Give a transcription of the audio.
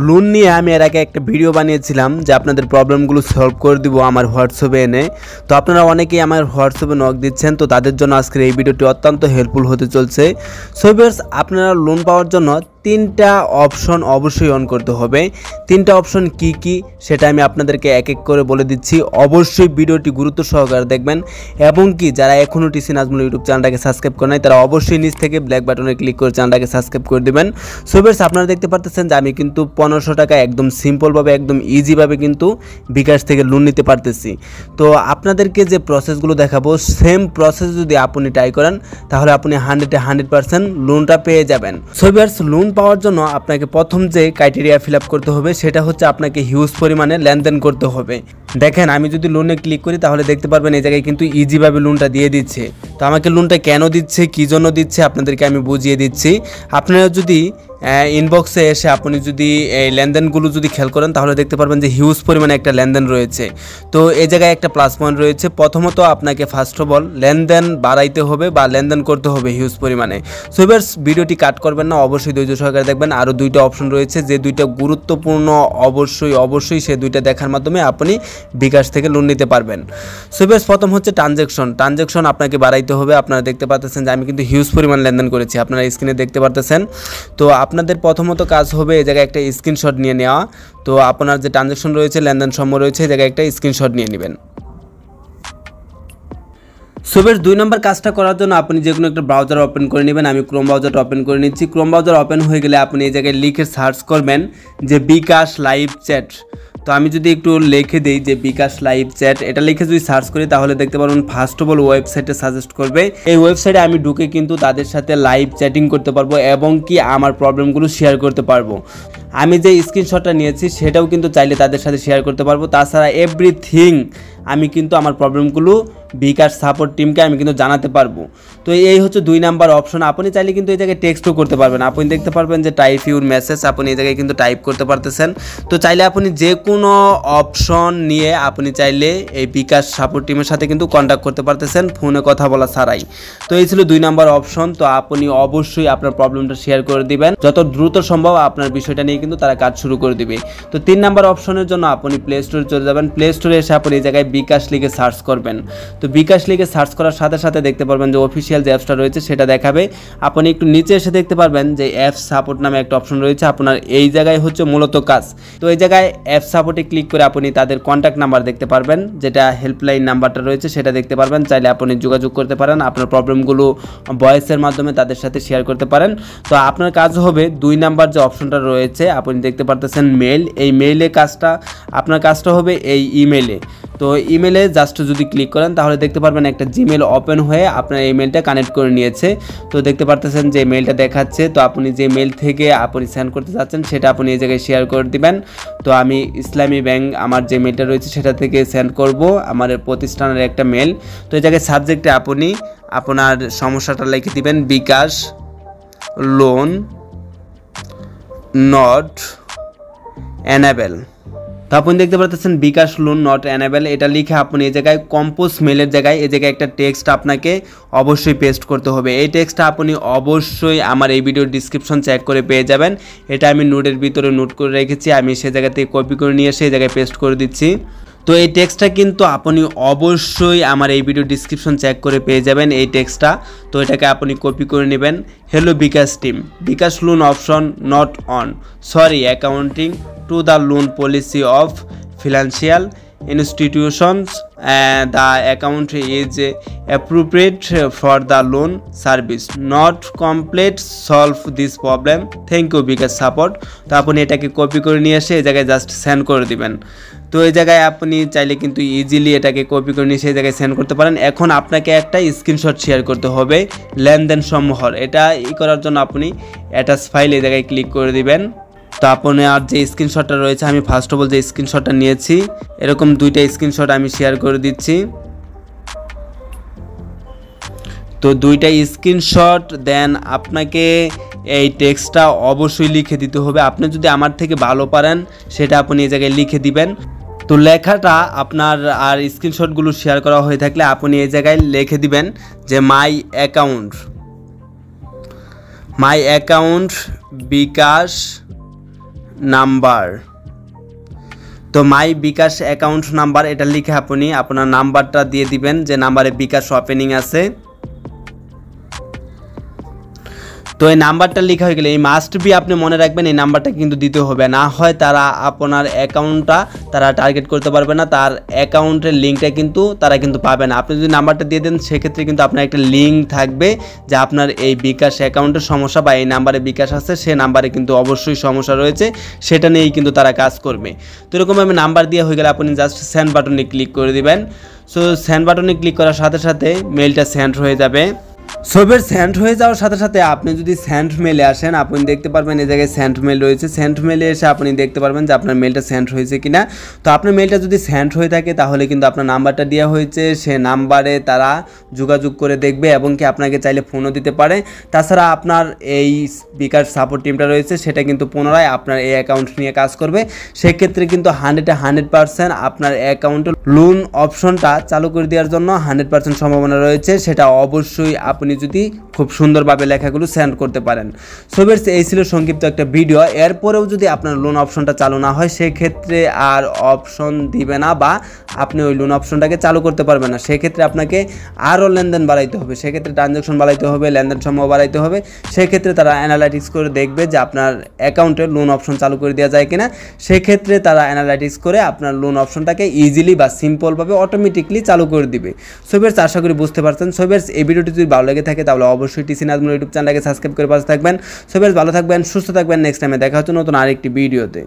Loan নিয়ে আমি এর আগে একটা ভিডিও বানিয়েছিলাম যে আপনাদের প্রবলেমগুলো সলভ করে দিব আমার হোয়াটসঅ্যাপে এনে। তো আপনারা অনেকেই আমার হোয়াটসঅ্যাপে নক দিচ্ছেন, তো তাদের জন্য আজকের এই ভিডিওটি অত্যন্ত হেল্পফুল হতে চলছে। সো ভিউয়ার্স, আপনারা লোন পাওয়ার জন্য তিনটা অপশন অবশ্যই অন করতে হবে। তিনটা অপশন কি কি সেটা আমি আপনাদেরকে এক এক করে বলে দিচ্ছি। অবশ্যই ভিডিওটি গুরুত্ব সহকারে দেখবেন এবং কি যারা এখনও টিসি নাজমুল ইউটিউব চ্যানেলটাকে সাবস্ক্রাইব করে নাই তারা অবশ্যই নিচ থেকে ব্ল্যাক বাটনে ক্লিক করে চ্যানেলটাকে সাবস্ক্রাইব করে দেবেন। সো ভিউয়ার্স, আপনারা দেখতে পারতেছেন যে আমি কিন্তু 1500 টাকা একদম সিম্পলভাবে একদম ইজিভাবে কিন্তু বিকাশ থেকে লোন নিতে পারতেছি। তো আপনাদেরকে যে প্রসেসগুলো দেখাবো সেম প্রসেস যদি আপনি ট্রাই করেন তাহলে আপনি 100% লোনটা পেয়ে যাবেন। সো ভিউয়ার্স, লোন পাওয়ার জন্য আপনাকে প্রথম যে ক্রাইটেরিয়া ফিল আপ করতে হবে সেটা হচ্ছে আপনাকে হিউজ পরিমাণে লেনদেন করতে হবে। দেখেন, আমি যদি লোনে ক্লিক করি তাহলে দেখতে পারবেন এই জায়গায় কিন্তু ইজিভাবে লোনটা দিয়ে দিচ্ছে। তো আমাকে লোনটা কেন দিচ্ছে, কী জন্য দিচ্ছে আপনাদেরকে আমি বুঝিয়ে দিচ্ছি। আপনারা যদি ইনবক্সে এসে আপনি যদি এই লেনদেনগুলো যদি খেয়াল করেন তাহলে দেখতে পারবেন যে হিউজ পরিমাণে একটা লেনদেন রয়েছে। তো এই জায়গায় একটা প্লাস পয়েন্ট রয়েছে। প্রথমত আপনাকে ফার্স্ট অফ অল লেনদেন বাড়াইতে হবে বা লেনদেন করতে হবে হিউজ পরিমাণে। সো ভিউয়ার্স, ভিডিওটি কাট করবেন না, অবশ্যই ধৈর্য সহকারে দেখবেন। আরও দুইটা অপশন রয়েছে যে দুইটা গুরুত্বপূর্ণ, অবশ্যই সে দুইটা দেখার মাধ্যমে আপনি বিকাশ থেকে লোন নিতে পারবেন। সো ভিউয়ার্স, প্রথম হচ্ছে ট্রানজ্যাকশন আপনাকে বাড়াইতে হবে। আপনারা দেখতে পাচ্ছেন যে আমি কিন্তু হিউজ পরিমাণ লেনদেন করেছি, আপনারা স্ক্রিনে দেখতে পারতেছেন। তো আপনাদের প্রথমত কাজ হবে এই জায়গায় একটা স্ক্রিনশট নিয়ে নেওয়া। তো আপনার যে ট্রানজ্যাকশন রয়েছে, লেনদেন সমূহ রয়েছে, এই জায়গায় একটা স্ক্রিনশট নিয়ে নেবেন। সো ভিউয়ার্স, 2 নম্বর কাজটা করার জন্য আপনি যে কোনো একটা ব্রাউজার ওপেন করে নেবেন। আমি ক্রোম ব্রাউজারটা ওপেন করে নিচ্ছি। ক্রোম ব্রাউজার ওপেন হয়ে গেলে আপনি এই জায়গায় লিখে সার্চ করবেন যে বিকাশ লাইভ চ্যাট। তো আমি যদি একটু লিখে দিই যে বিকাশ লাইভ চ্যাট, এটা লিখে যদি সার্চ করি তাহলে দেখতে পারবেন ফার্স্ট অফ অল ওয়েবসাইটে সাজেস্ট করবে। এই ওয়েবসাইটে আমি ঢুকে কিন্তু তাদের সাথে লাইভ চ্যাটিং করতে পারবো এবং কি আমার প্রবলেমগুলো শেয়ার করতে পারবো। আমি যে স্ক্রিনশটটা নিয়েছি সেটাও কিন্তু চাইলে তাদের সাথে শেয়ার করতে পারবো। তাছাড়া এভরিথিং আমি কিন্তু আমার প্রবলেমগুলো বিকাশ সাপোর্ট টিমকে আমি কিন্তু জানাতে পারবো। তো এই হচ্ছে 2 নাম্বার অপশন। আপনি চাইলে কিন্তু এই জায়গায় টেক্সটও করতে পারবেন। আপনি দেখতে পারবেন যে টাইপ ইউর মেসেজ, আপনি এই জায়গায় কিন্তু টাইপ করতে পারতেছেন। তো চাইলে আপনি যে কোনো অপশন নিয়ে আপনি চাইলে এই বিকাশ সাপোর্ট টিমের সাথে কিন্তু কন্ট্যাক্ট করতে পারতেছেন ফোনে কথা বলা ছাড়াই। তো এই ছিল 2 নাম্বার অপশন। তো আপনি অবশ্যই আপনার প্রবলেমটা শেয়ার করে দিবেন, যত দ্রুত সম্ভব আপনার বিষয়টা নিয়ে কিন্তু তারা কাজ শুরু করে দিবে। তো 3 নাম্বার অপশনের জন্য আপনি প্লে স্টোরে চলে যাবেন। প্লে স্টোরে এসে আপনি এই জায়গায় বিকাশ লিখে সার্চ করবেন। তো বিকাশ লিখে সার্চ করার সাথে সাথে দেখতে পারবেন যে অফিসিয়াল যে অ্যাপসটা রয়েছে সেটা দেখাবে। আপনি একটু নিচে এসে দেখতে পারবেন যে অ্যাপ সাপোর্ট নামে একটা অপশন রয়েছে। আপনার এই জায়গায় হচ্ছে মূলত কাজ। তো এই জায়গায় অ্যাপ সাপোর্টে ক্লিক করে আপনি তাদের কন্ট্যাক্ট নাম্বার দেখতে পারবেন, যেটা হেল্পলাইন নাম্বারটা রয়েছে সেটা দেখতে পারবেন। চাইলে আপনি যোগাযোগ করতে পারেন, আপনার প্রবলেমগুলো ভয়েসের মাধ্যমে তাদের সাথে শেয়ার করতে পারেন। তো আপনার কাজ হবে 2 নাম্বার যে অপশনটা রয়েছে আপনি দেখতে পারতেছেন মেইল, এই মেইলে আপনার কাজটা হবে এই ইমেলে। তো ইমেলে জাস্ট যদি ক্লিক করেন তাহলে দেখতে পারবেন একটা জিমেল ওপেন হয়ে আপনার ইমেলটা কানেক্ট করে নিয়েছে। তো দেখতে পারতেছেন যে মেইলটা দেখাচ্ছে। তো আপনি যে মেইল থেকে আপনি সেন্ড করতে চাচ্ছেন সেটা আপনি এই জায়গায় শেয়ার করে দিবেন। তো আমি ইসলামী ব্যাংক আমার যে মেইলটা রয়েছে সেটা থেকে সেন্ড করব আমার প্রতিষ্ঠানের একটা মেইল। তো এই জায়গায় সাবজেক্টে আপনি আপনার সমস্যাটা লিখে দিবেন বিকাশ লোন নট এনেবল। তো আপনি দেখতে পাচ্ছেন বিকাশ লোন নট এনেবল, এটা লিখে আপনি এই জায়গায় কম্পোজ মেলের জায়গায় এই জায়গায় একটা টেক্সট আপনাকে অবশ্যই পেস্ট করতে হবে। এই টেক্সটটা আপনি অবশ্যই আমার এই ভিডিওর ডিসক্রিপশন চেক করে পেয়ে যাবেন। এটা আমি নোটের ভিতরে নোট করে রেখেছি, আমি সে জায়গা থেকে কপি করে নিয়ে এসে এই জায়গায় পেস্ট করে দিচ্ছি। তো এই টেক্সটটা কিন্তু আপনি অবশ্যই আমার এই ভিডিও ডিসক্রিপশন চেক করে পেয়ে যাবেন এই টেক্সটটা। তো এটাকে আপনি কপি করে নেবেন। Hello bKash team, bKash loan option not on, sorry accounting to the loan policy of financial institutions, the account is appropriate for the loan service not complete solve this problem, thank you bKash support. তো আপনি এটাকে copy করে নিয়ে এসে এই জায়গায় just send করে দিবেন। তো এই জায়গায় আপনি চাইলে কিন্তু ইজিলি এটাকে কপি করে নিয়ে সেই জায়গায় সেন্ড করতে পারেন। এখন আপনাকে একটা স্ক্রিনশট শেয়ার করতে হবে লেনদেন সমূহর। এটা করার জন্য আপনি অ্যাটাচ ফাইল এই জায়গায় ক্লিক করে দিবেন। তো আপনার যে স্ক্রিনশটটা রয়েছে, আমি ফার্স্ট অফ অল যে স্ক্রিনশটটা নিয়েছি এরকম 2টা স্ক্রিনশট আমি শেয়ার করে দিচ্ছি। তো 2টা স্ক্রিনশট দেন আপনাকে এই টেক্সটটা অবশ্যই লিখে দিতে হবে। আপনি যদি আমার থেকে ভালো পারেন সেটা আপনি এই জায়গায় লিখে দিবেন। তো লেখাটা আপনার আর স্ক্রিনশটগুলো শেয়ার করা হয়ে থাকলে আপনি এই জায়গায় লিখে দিবেন যে মাই অ্যাকাউন্ট বিকাশ নাম্বার। তো মাই বিকাশ অ্যাকাউন্ট নাম্বার এটা লিখে আপনি আপনার নাম্বারটা দিয়ে দিবেন যে নাম্বারে বিকাশ ওপেনিং আছে। তো এই নাম্বারটা লেখা হয়ে গেলে এই মাস্ট বি আপনি মনে রাখবেন এই নাম্বারটা কিন্তু দিতে হবে, না হয় তারা আপনার অ্যাকাউন্টটা তারা টার্গেট করতে পারবে না, তার অ্যাকাউন্টের লিঙ্কটা কিন্তু তারা কিন্তু পাবে না। আপনি যদি নাম্বারটা দিয়ে দেন সেক্ষেত্রে কিন্তু আপনার একটা লিঙ্ক থাকবে যে আপনার এই বিকাশ অ্যাকাউন্টের সমস্যা বা এই নাম্বারে বিকাশ আছে, সে নাম্বারে কিন্তু অবশ্যই সমস্যা রয়েছে, সেটা নিয়েই কিন্তু তারা কাজ করবে। তো এরকমভাবে নাম্বার দেওয়া হয়ে গেলে আপনি জাস্ট সেন্ড বাটনে ক্লিক করে দিবেন। সো সেন্ড বাটনে ক্লিক করার সাথে সাথে মেলটা সেন্ড হয়ে যাবে। সবের সেন্ড হয়ে যাওয়ার সাথে সাথে আপনি যদি সেন্ড মেলে আসেন আপনি দেখতে পারবেন এই জায়গায় সেন্ড মেল রয়েছে। সেন্ড মেলে এসে আপনি দেখতে পারবেন যে আপনার মেলটা সেন্ড হয়েছে কিনা। তো আপনার মেলটা যদি সেন্ড হয়ে থাকে তাহলে কিন্তু আপনার নাম্বারটা দেওয়া হয়েছে, সে নাম্বারে তারা যোগাযোগ করে দেখবে এবং কি আপনাকে চাইলে ফোনও দিতে পারে। তাছাড়া আপনার এই বিকাশ সাপোর্ট টিমটা রয়েছে সেটা কিন্তু পুনরায় আপনার এই অ্যাকাউন্ট নিয়ে কাজ করবে। সেক্ষেত্রে কিন্তু 100% আপনার অ্যাকাউন্টে লোন অপশনটা চালু করে দেওয়ার জন্য 100% সম্ভাবনা রয়েছে, সেটা অবশ্যই আপনি যদি খুব সুন্দরভাবে লেখাগুলো সেন্ড করতে পারেন। সো ভিউয়ার্স, এই ছিল সংক্ষিপ্ত একটা ভিডিও। এরপরেও যদি আপনার লোন অপশনটা চালু না হয় সেক্ষেত্রে আর অপশন দিবে না বা আপনি ওই লোন অপশনটাকে চালু করতে পারবেন না। সেক্ষেত্রে আপনাকে আরও লেনদেন বাড়াইতে হবে, সেক্ষেত্রে ট্রানজ্যাকশন বাড়াইতে হবে, লেনদেন সময় বাড়াইতে হবে। সেক্ষেত্রে তারা অ্যানালাইটিক্স করে দেখবে যে আপনার অ্যাকাউন্টে লোন অপশন চালু করে দেওয়া যায় কিনা। সেক্ষেত্রে তারা অ্যানালাইটিক্স করে আপনার লোন অপশনটাকে ইজিলি বা সিম্পলভাবে অটোমেটিকলি চালু করে দিবে। সো ভিউয়ার্স, আশা করি বুঝতে পারছেন। সো ভিউয়ার্স, এই ভিডিওটি যদি ভালো লেগে থাকে তাহলে অবশ্যই টিসি নাজমুল ইউটিউব চ্যানেলটাকে সাবস্ক্রাইব করে পাশে থাকবেন। সো ভিউয়ার্স, ভালো থাকবেন, সুস্থ থাকবেন। নেক্সট টাইমে দেখা হচ্ছে নতুন আরেকটি ভিডিওতে।